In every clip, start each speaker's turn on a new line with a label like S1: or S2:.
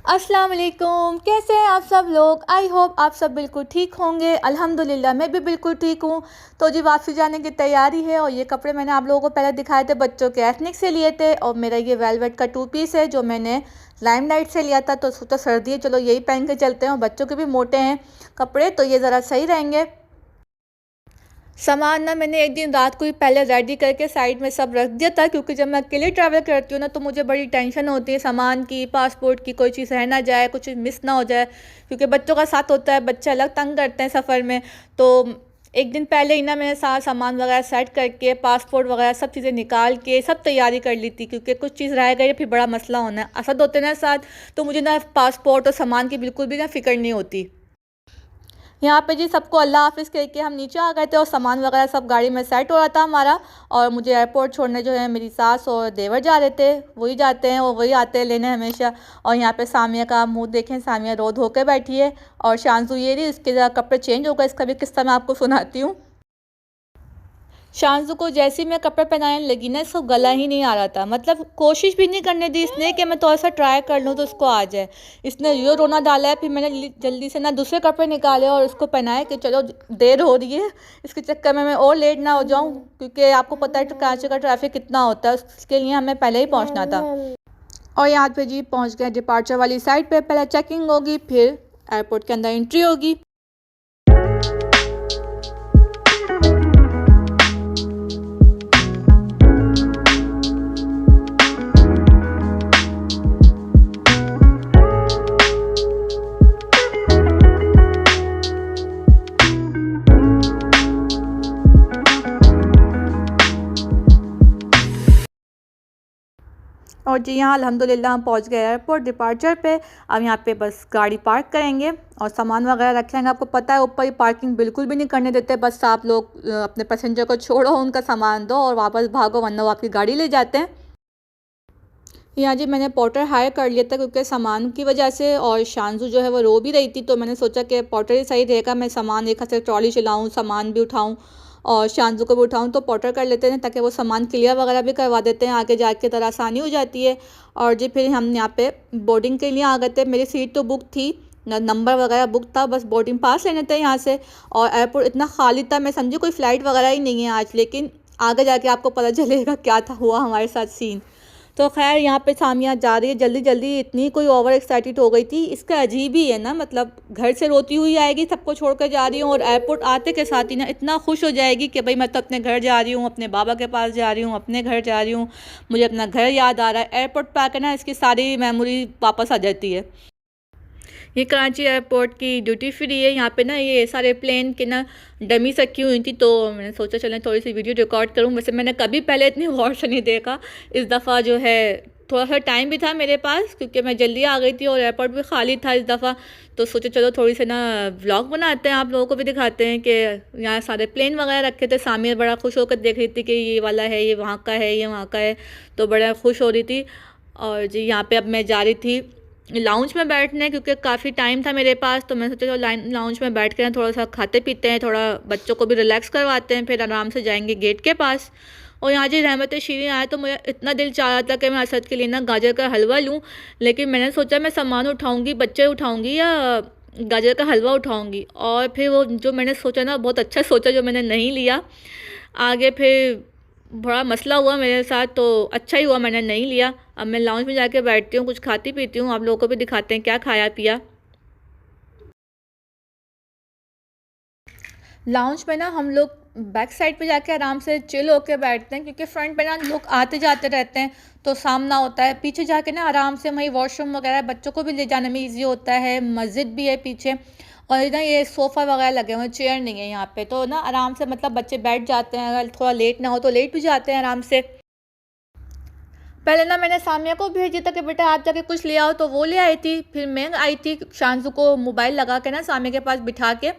S1: अस्सलाम वालेकुम। कैसे हैं आप सब लोग? आई होप आप सब बिल्कुल ठीक होंगे। अल्हम्दुलिल्लाह मैं भी बिल्कुल ठीक हूँ। तो जी वापसी जाने की तैयारी है और ये कपड़े मैंने आप लोगों को पहले दिखाए थे, बच्चों के एथनिक से लिए थे और मेरा ये वेलवेट का टू पीस है जो मैंने लाइमलाइट से लिया था। तो सर्दी है, चलो यही पहन के चलते हैं और बच्चों के भी मोटे हैं कपड़े तो ये ज़रा सही रहेंगे। सामान ना मैंने एक दिन रात को ही पहले रेडी करके साइड में सब रख दिया था, क्योंकि जब मैं अकेले ट्रैवल करती हूँ ना तो मुझे बड़ी टेंशन होती है सामान की, पासपोर्ट की, कोई चीज़ रह ना जाए, कुछ मिस ना हो जाए, क्योंकि बच्चों का साथ होता है, बच्चे अलग तंग करते हैं सफ़र में। तो एक दिन पहले ही ना मैंने सारा सामान वगैरह सेट करके पासपोर्ट वगैरह सब चीज़ें निकाल के सब तैयारी कर ली थी, क्योंकि कुछ चीज़ रह गई फिर बड़ा मसला होना है। असद होते ना साथ, तो मुझे ना पासपोर्ट और सामान की बिल्कुल भी ना फ़िक्र नहीं होती। यहाँ पे जी सबको अल्लाह हाफ़िज़ कह के हम नीचे आ गए थे और सामान वगैरह सब गाड़ी में सेट हो रहा था हमारा। और मुझे एयरपोर्ट छोड़ने जो है मेरी सास और देवर जा रहे थे, वही जाते हैं और वही आते हैं लेने हमेशा। और यहाँ पे सामिया का मुंह देखें, सामिया रो धो के बैठी है और शांजू ये रही, उसके ज़रा कपड़े चेंज हो गए, इसका भी किस्सा मैं आपको सुनाती हूँ। शांजू को जैसे ही मैं कपड़े पहनाने लगी ना, इसको गला ही नहीं आ रहा था, मतलब कोशिश भी नहीं करने दी इसने कि मैं थोड़ा सा ट्राई कर लूँ तो उसको आ जाए। इसने यो रोना डाला है, फिर मैंने जल्दी से ना दूसरे कपड़े निकाले और उसको पहनाए कि चलो देर हो रही है, इसके चक्कर में मैं और लेट ना हो जाऊँ, क्योंकि आपको पता है कराची का ट्रैफिक कितना होता है, उसके लिए हमें पहले ही पहुँचना था। और यहाँ पे जी पहुँच गए डिपार्चर वाली साइड पे, पहले चेकिंग होगी फिर एयरपोर्ट के अंदर एंट्री होगी। और जी यहाँ अल्हम्दुलिल्लाह हम पहुँच गए एयरपोर्ट डिपार्चर पे। अब यहाँ पे बस गाड़ी पार्क करेंगे और सामान वगैरह रख लेंगे। आपको पता है ऊपर ही पार्किंग बिल्कुल भी नहीं करने देते, बस आप लोग अपने पैसेंजर को छोड़ो, उनका सामान दो और वापस भागो, वरना वो आपकी गाड़ी ले जाते हैं। यहाँ जी मैंने पोर्टर हायर कर लिया था क्योंकि सामान की वजह से, और शांजू जो है वो रो भी रही थी, तो मैंने सोचा कि पोर्टर ही सही रहेगा, मैं सामान एक हाथ से ट्रॉली चलाऊँ, सामान भी उठाऊँ और शांजू को भी उठाऊँ, तो पोर्टर कर लेते हैं ताकि वो सामान क्लियर वगैरह भी करवा देते हैं, आगे जाके तरह आसानी हो जाती है। और जी फिर हम यहाँ पे बोर्डिंग के लिए आ गए थे। मेरी सीट तो बुक थी, नंबर वगैरह बुक था, बस बोर्डिंग पास लेने थे यहाँ से। और एयरपोर्ट इतना खाली था, मैं समझी कोई फ़्लाइट वगैरह ही नहीं है आज, लेकिन आगे जाके आपको पता चलेगा क्या था हुआ हमारे साथ सीन। तो खैर यहाँ पे सामिया जा रही है जल्दी जल्दी, इतनी कोई ओवर एक्साइटेड हो गई थी, इसका अजीब ही है ना, मतलब घर से रोती हुई आएगी, सबको छोड़ कर जा रही हूँ और एयरपोर्ट आते के साथ ही ना इतना खुश हो जाएगी कि भाई मैं तो अपने घर जा रही हूँ, अपने बाबा के पास जा रही हूँ, अपने घर जा रही हूँ, मुझे अपना घर याद आ रहा है। एयरपोर्ट पर आकर ना इसकी सारी मेमोरी वापस आ जाती है। ये कराची एयरपोर्ट की ड्यूटी फ्री है। यहाँ पे ना ये सारे प्लेन के ना डमीज रखी हुई थी, तो मैंने सोचा चलें थोड़ी सी वीडियो रिकॉर्ड करूँ। वैसे मैंने कभी पहले इतनी गौर से नहीं देखा, इस दफ़ा जो है थोड़ा सा टाइम भी था मेरे पास, क्योंकि मैं जल्दी आ गई थी और एयरपोर्ट भी खाली था इस दफ़ा, तो सोचा चलो थोड़ी सी ना व्लॉग बनाते हैं, आप लोगों को भी दिखाते हैं कि यहाँ सारे प्लेन वगैरह रखे थे। सामिया बड़ा खुश होकर देख रही थी कि ये वाला है, ये वहाँ का है, ये वहाँ का है, तो बड़ा खुश हो रही थी। और जी यहाँ पे अब मैं जा रही थी लाउंज में बैठने, क्योंकि काफ़ी टाइम था मेरे पास, तो मैंने सोचा चलो लाउंज में बैठ कर थोड़ा सा खाते पीते हैं, थोड़ा बच्चों को भी रिलैक्स करवाते हैं, फिर आराम से जाएंगे गेट के पास। और यहाँ जी रहमत शीरी आया तो मुझे इतना दिल चाह रहा था कि मैं असद के लिए ना गाजर का हलवा लूँ, लेकिन मैंने सोचा मैं सामान उठाऊँगी, बच्चे उठाऊँगी या गाजर का हलवा उठाऊँगी, और फिर वो जो मैंने सोचा ना बहुत अच्छा सोचा जो मैंने नहीं लिया। आगे फिर बड़ा मसला हुआ मेरे साथ, तो अच्छा ही हुआ मैंने नहीं लिया। अब मैं लाउंज में जाके बैठती हूँ, कुछ खाती पीती हूँ, आप लोगों को भी दिखाते हैं क्या खाया पिया। लाउंज में ना हम लोग बैक साइड पे जाके आराम से चिल होके बैठते हैं, क्योंकि फ्रंट पे ना लोग आते जाते रहते हैं तो सामना होता है। पीछे जाके ना आराम से वहीं वॉशरूम वगैरह बच्चों को भी ले जाने में इजी होता है, मस्जिद भी है पीछे, और ना ये सोफ़ा वगैरह लगे हुए हैं, चेयर नहीं है यहाँ पे, तो ना आराम से मतलब बच्चे बैठ जाते हैं, अगर थोड़ा लेट ना हो तो लेट भी जाते हैं आराम से। पहले ना मैंने सामिया को भेज दिया था कि बेटा आप जाके कुछ ले आओ, तो वो ले आई थी, फिर मैं आई थी शांजू को मोबाइल लगा के ना सामिया के पास बिठा के,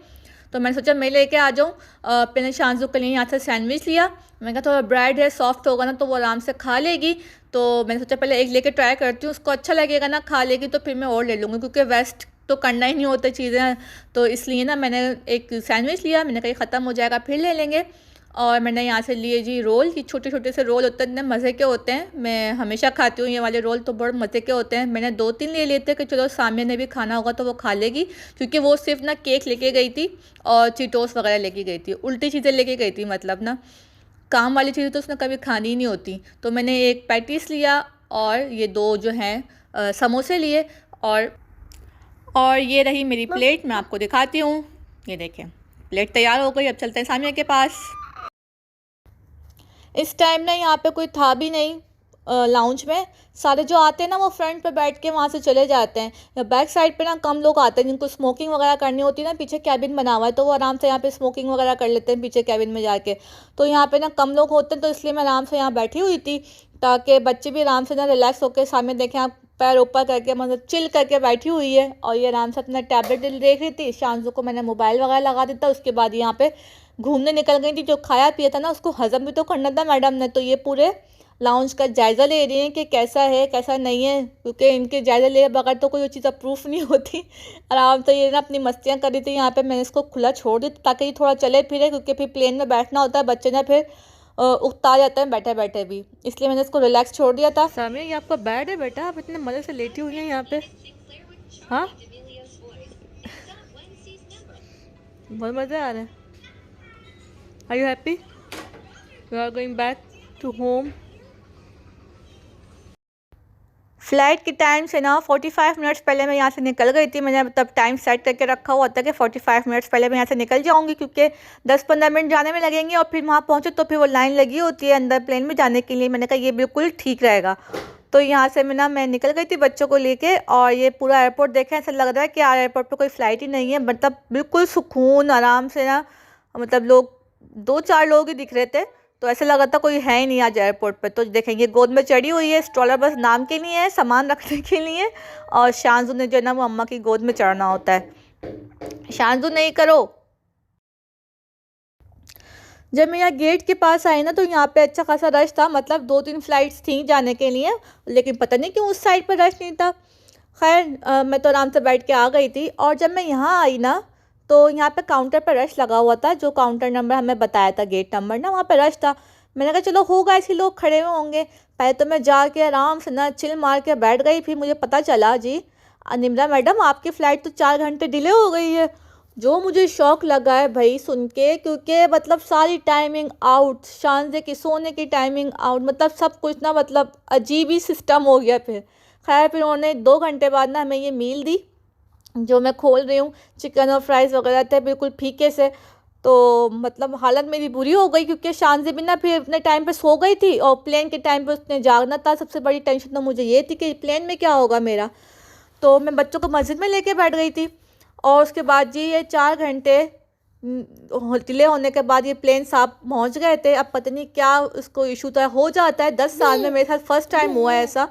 S1: तो मैंने सोचा मैं लेके आ जाऊँ। मैंने शांजू के लिए यहाँ से सैंडविच लिया, मैंने कहा थोड़ा ब्रेड है सॉफ्ट होगा ना तो वो आराम से खा लेगी, तो मैंने सोचा पहले एक लेके ट्राई करती हूँ, उसको अच्छा लगेगा ना खा लेगी तो फिर मैं और ले लूँगी, क्योंकि वेस्ट तो करना ही नहीं होता चीज़ें, तो इसलिए ना मैंने एक सैंडविच लिया, मैंने कहा ख़त्म हो जाएगा फिर ले लेंगे। और मैंने यहाँ से लिए जी रोल। ये छोटे छोटे से रोल होते हैं, इतने मज़े के होते हैं, मैं हमेशा खाती हूँ ये वाले रोल, तो बहुत मज़े के होते हैं। मैंने 2-3 ले लिए थे कि चलो सामने ने भी खाना होगा तो वो खा लेगी, क्योंकि वो सिर्फ ना केक लेके गई थी और चीटोस वगैरह लेके गई थी, उल्टी चीज़ें लेके गई थी, मतलब ना काम वाली चीज़ें तो उसने कभी खानी ही नहीं होती। तो मैंने एक पैटीज लिया और ये 2 जो हैं समोसे लिए, और ये रही मेरी प्लेट। मैं आपको दिखाती हूँ, ये देखें प्लेट तैयार हो गई। अब चलते हैं सामिया के पास। इस टाइम ना यहाँ पे कोई था भी नहीं लाउंज में। सारे जो आते हैं ना वो फ्रंट पे बैठ के वहाँ से चले जाते हैं, या बैक साइड पे ना कम लोग आते हैं जिनको स्मोकिंग वगैरह करनी होती है ना। पीछे कैबिन बना हुआ है तो वो आराम से यहाँ पे स्मोकिंग वगैरह कर लेते हैं पीछे कैबिन में जाके। तो यहाँ पे ना कम लोग होते हैं, तो इसलिए मैं आराम से यहाँ बैठी हुई थी, ताकि बच्चे भी आराम से ना रिलैक्स होकर सामने देखें। आप पैर ऊपर करके मतलब चिल करके बैठी हुई है, और ये आराम से अपना टैबलेट देख रही थी। शांजू को मैंने मोबाइल वगैरह लगा देता। उसके बाद यहाँ पे घूमने निकल गई थी। जो खाया पिया था ना उसको हजम भी तो करना था मैडम ने, तो ये पूरे लाउंज का जायज़ा ले रही हैं कि कैसा है कैसा नहीं है, क्योंकि इनके जायज़ा ले बगैर तो कोई चीज़ अप्रूफ नहीं होती। आराम से ये ना अपनी मस्तियाँ कर रही थी। यहाँ पे मैंने इसको खुला छोड़ दिया ताकि ये थोड़ा चले फिरे, क्योंकि फिर प्लेन में बैठना होता है, बच्चे ना फिर उकता जाते हैं बैठे बैठे भी, इसलिए मैंने इसको रिलैक्स छोड़ दिया था। सामने ये आपका बेड है बेटा, आप इतने मज़े से लेटी हुई हैं यहाँ पे। हाँ बहुत मज़े आ रहे हैं। Are you happy? You are going back to home. Flight के टाइम से ना 45 मिनट्स पहले मैं यहाँ से निकल गई थी। मैंने तब टाइम सेट करके रखा हुआ था कि 45 मिनट्स पहले मैं यहाँ से निकल जाऊँगी, क्योंकि 10-15 मिनट जाने में लगेंगे और फिर वहाँ पहुँचे तो फिर वो लाइन लगी होती है अंदर प्लेन में जाने के लिए। मैंने कहा ये बिल्कुल ठीक रहेगा। तो यहाँ से मैं निकल गई थी बच्चों को लेके, और ये पूरा एयरपोर्ट देखें, ऐसा लग रहा है कि यार एयरपोर्ट पर कोई फ़्लाइट ही नहीं है। मतलब बिल्कुल सुकून आराम से ना, मतलब लोग 2-4 लोग ही दिख रहे थे, तो ऐसा लगा था कोई है ही नहीं आज एयरपोर्ट पे। तो देखेंगे गोद में चढ़ी हुई है, स्ट्रॉलर बस नाम के लिए है, सामान रखने के लिए, और शांजू ने जो है ना वो अम्मा की गोद में चढ़ना होता है। शांजू नहीं करो। जब मैं यहाँ गेट के पास आई ना तो यहाँ पे अच्छा खासा रश था, मतलब 2-3 फ्लाइट्स थी जाने के लिए, लेकिन पता नहीं क्यों उस साइड पर रश नहीं था। खैर मैं तो आराम से बैठ के आ गई थी। और जब मैं यहाँ आई ना तो यहाँ पे काउंटर पर रश लगा हुआ था, जो काउंटर नंबर हमें बताया था, गेट नंबर ना, वहाँ पे रश था। मैंने कहा चलो होगा, ऐसे लोग खड़े हुए होंगे। पहले तो मैं जाके आराम से ना चिल मार के बैठ गई। फिर मुझे पता चला जी निम्रा मैडम आपकी फ़्लाइट तो 4 घंटे डिले हो गई है। जो मुझे शौक लगा है भाई सुन के, क्योंकि मतलब सारी टाइमिंग आउट, शानजे की सोने की टाइमिंग आउट, मतलब सब कुछ ना, मतलब अजीब ही सिस्टम हो गया। फिर खैर फिर उन्होंने 2 घंटे बाद ना हमें ये मील दी, जो मैं खोल रही हूँ। चिकन और फ्राइज़ वगैरह थे बिल्कुल फीके से। तो मतलब हालत मेरी बुरी हो गई, क्योंकि शानजे भी ना फिर अपने टाइम पे सो गई थी, और प्लेन के टाइम पे उसने जागना था। सबसे बड़ी टेंशन तो मुझे ये थी कि प्लेन में क्या होगा मेरा। तो मैं बच्चों को मस्जिद में लेके बैठ गई थी। और उसके बाद जी ये 4 घंटे डिले होने के बाद ये प्लेन साहब पहुंच गए थे। अब पता नहीं क्या उसको इशू था, हो जाता है 10 साल में, मेरे साथ फर्स्ट टाइम हुआ है ऐसा।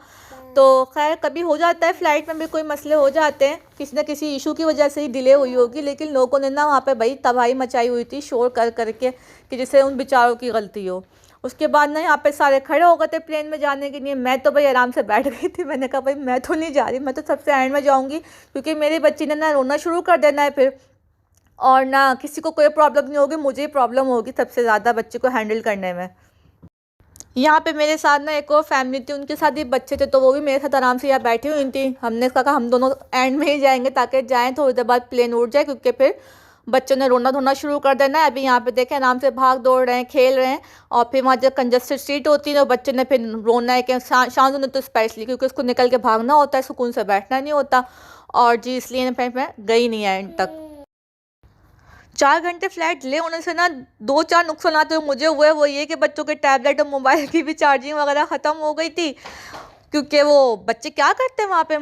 S1: तो खैर कभी हो जाता है, फ़्लाइट में भी कोई मसले हो जाते हैं, किसी न किसी इशू की वजह से ही डिले हुई होगी। लेकिन लोगों ने ना वहाँ पे भाई तबाही मचाई हुई थी शोर कर करके, कि जिससे उन बेचारों की गलती हो। उसके बाद ना यहाँ पे सारे खड़े हो गए थे प्लेन में जाने के लिए। मैं तो भाई आराम से बैठ गई थी। मैंने कहा भाई मैं तो नहीं जा रही, मैं तो सबसे एंड में जाऊँगी, क्योंकि मेरी बच्ची ने ना रोना शुरू कर देना है फिर, और ना किसी को कोई प्रॉब्लम नहीं होगी, मुझे ही प्रॉब्लम होगी सबसे ज़्यादा बच्चे को हैंडल करने में। यहाँ पे मेरे साथ ना एक और फैमिली थी, उनके साथ भी बच्चे थे, तो वो भी मेरे साथ आराम से यहाँ बैठी हुई थी। हमने कहा हम दोनों एंड में ही जाएंगे, ताकि जाएं थोड़ी देर बाद प्लेन उड़ जाए, क्योंकि फिर बच्चों ने रोना धोना शुरू कर देना है। अभी यहाँ पे देखें आराम से भाग दौड़ रहे हैं, खेल रहे हैं, और फिर वहाँ जब कंजस्टेड सीट होती है तो बच्चे ने फिर रोना है कि शांजू ने तो स्पेशली, क्योंकि उसको निकल के भागना होता है, सुकून से बैठना नहीं होता। और जी इसलिए मैं गई नहीं है एंड तक। 4 घंटे फ्लाइट डिले होने से ना 2-4 नुकसान तो मुझे हुए। वो ये कि बच्चों के टैबलेट और मोबाइल की भी चार्जिंग वगैरह ख़त्म हो गई थी, क्योंकि वो बच्चे क्या करते हैं वहाँ पे,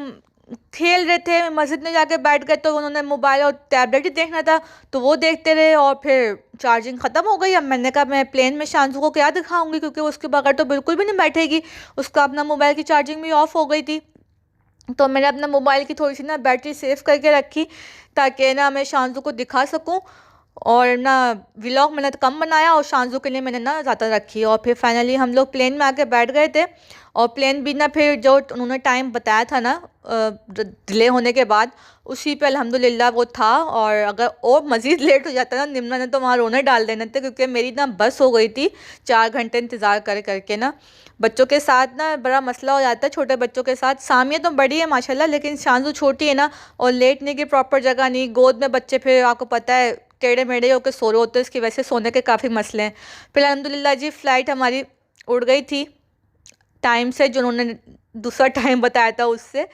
S1: खेल रहे थे। मस्जिद में जाके बैठ गए तो उन्होंने मोबाइल और टैबलेट ही देखना था, तो वो देखते रहे, और फिर चार्जिंग ख़त्म हो गई। अब मैंने कहा मैं प्लेन में शांजू को क्या दिखाऊंगी, क्योंकि उसके बगैर तो बिल्कुल भी नहीं बैठेगी। उसका अपना मोबाइल की चार्जिंग भी ऑफ हो गई थी, तो मैंने अपना मोबाइल की थोड़ी सी ना बैटरी सेव करके रखी, ताकि ना मैं शांजू को दिखा सकूं। और ना व्लॉग मैंने तो कम बनाया और शांजू के लिए मैंने ना ज़्यादा रखी। और फिर फाइनली हम लोग प्लेन में आके बैठ गए थे। और प्लेन भी ना फिर जो उन्होंने टाइम बताया था ना डिले होने के बाद, उसी पे अल्हम्दुलिल्लाह वो था। और अगर और मज़ीद लेट हो जाता ना निम्ना ने तो वहाँ रोने डाल देने थे, क्योंकि मेरी ना बस हो गई थी 4 घंटे इंतज़ार कर करके ना। बच्चों के साथ ना बड़ा मसला हो जाता है, छोटे बच्चों के साथ। सामिया तो बड़ी है माशाल्लाह, लेकिन शांजू छोटी है ना, और लेटने की प्रॉपर जगह नहीं, गोद में बच्चे फिर आपको पता है टेढ़े मेढ़े होकर सो रहे होते हैं, इसकी वजह से सोने के काफ़ी मसले हैं। फिर अल्हम्दुलिल्लाह जी फ़्लाइट हमारी उड़ गई थी टाइम से, जो उन्होंने दूसरा टाइम बताया था उससे,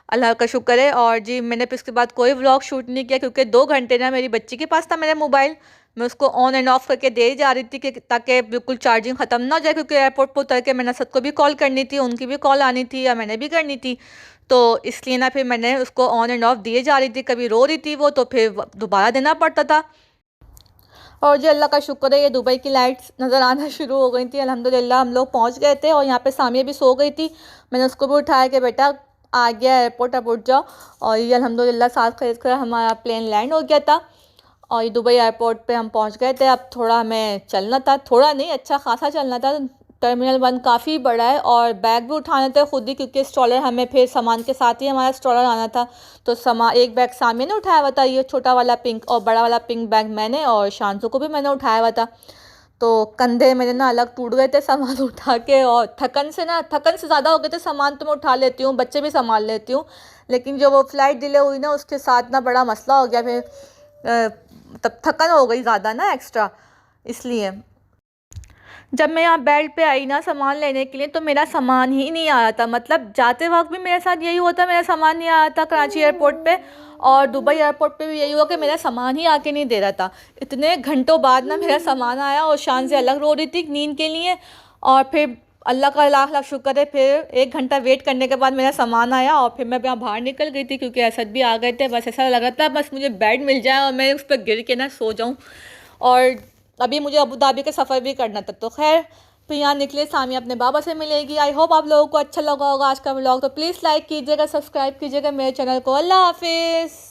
S1: अल्लाह का शुक्र है। और जी मैंने फिर उसके बाद कोई व्लॉग शूट नहीं किया, क्योंकि 2 घंटे ना मेरी बच्ची के पास था मेरा मोबाइल। मैं उसको ऑन एंड ऑफ करके दे जा रही थी कि ताकि बिल्कुल चार्जिंग ख़त्म ना हो जाए, क्योंकि एयरपोर्ट पर उतर के मैंने सबको भी कॉल करनी थी, उनकी भी कॉल आनी थी या मैंने भी करनी थी। तो इसलिए ना फिर मैंने उसको ऑन एंड ऑफ दिए जा रही थी, कभी रो रही थी वो तो फिर दोबारा देना पड़ता था। और जी अल्लाह का शुक्र है, ये दुबई की लाइट्स नज़र आना शुरू हो गई थी अल्हम्दुलिल्लाह। हम लोग पहुंच गए थे और यहाँ पे सामिया भी सो गई थी। मैंने उसको भी उठाया कि बेटा आ गया एयरपोर्ट, अब उठ जाओ। और ये अल्हम्दुलिल्लाह साथ खरीद कर हमारा प्लेन लैंड हो गया था। और ये दुबई एयरपोर्ट पे हम पहुंच गए थे। अब थोड़ा हमें चलना था, थोड़ा नहीं अच्छा खासा चलना था। टर्मिनल 1 काफ़ी बड़ा है और बैग भी उठाने थे खुद ही, क्योंकि स्ट्रॉलर हमें फिर सामान के साथ ही हमारा स्ट्रॉलर आना था। तो एक बैग सामिया ने उठाया हुआ था, ये छोटा वाला पिंक, और बड़ा वाला पिंक बैग मैंने, और शांसू को भी मैंने उठाया हुआ था। तो कंधे मेरे ना अलग टूट गए थे सामान उठा के, और थकन से ज़्यादा हो गए थे। सामान तो मैं उठा लेती हूँ, बच्चे भी संभाल लेती हूँ, लेकिन जो वो फ़्लाइट डिले हुई ना उसके साथ ना बड़ा मसला हो गया। फिर तब थकन हो गई ज़्यादा ना एक्स्ट्रा, इसलिए। जब मैं यहाँ बेल्ट पे आई ना सामान लेने के लिए, तो मेरा सामान ही नहीं आ रहा था। मतलब जाते वक्त भी मेरे साथ यही हुआ था, मेरा सामान नहीं आ रहा था कराची एयरपोर्ट पे। और दुबई एयरपोर्ट पे भी यही हुआ कि मेरा सामान ही आके नहीं दे रहा था। इतने घंटों बाद ना मेरा सामान आया, और शान से अलग रो रही थी नींद के लिए। और फिर अल्लाह का लाख लाख शुक्र है, फिर 1 घंटा वेट करने के बाद मेरा सामान आया। और फिर मैं यहाँ बाहर निकल गई थी, क्योंकि असद भी आ गए थे। बस ऐसा लग रहा था बस मुझे बेड मिल जाए और मैं उस पर गिर के ना सो जाऊँ। और अभी मुझे अबू धाबी का सफ़र भी करना था। तो खैर फिर यहाँ निकले, सामिया अपने बाबा से मिलेगी। आई होप आप लोगों को अच्छा लगा होगा आज का व्लॉग। तो प्लीज़ लाइक कीजिएगा, सब्सक्राइब कीजिएगा मेरे चैनल को। अल्लाह हाफिज़।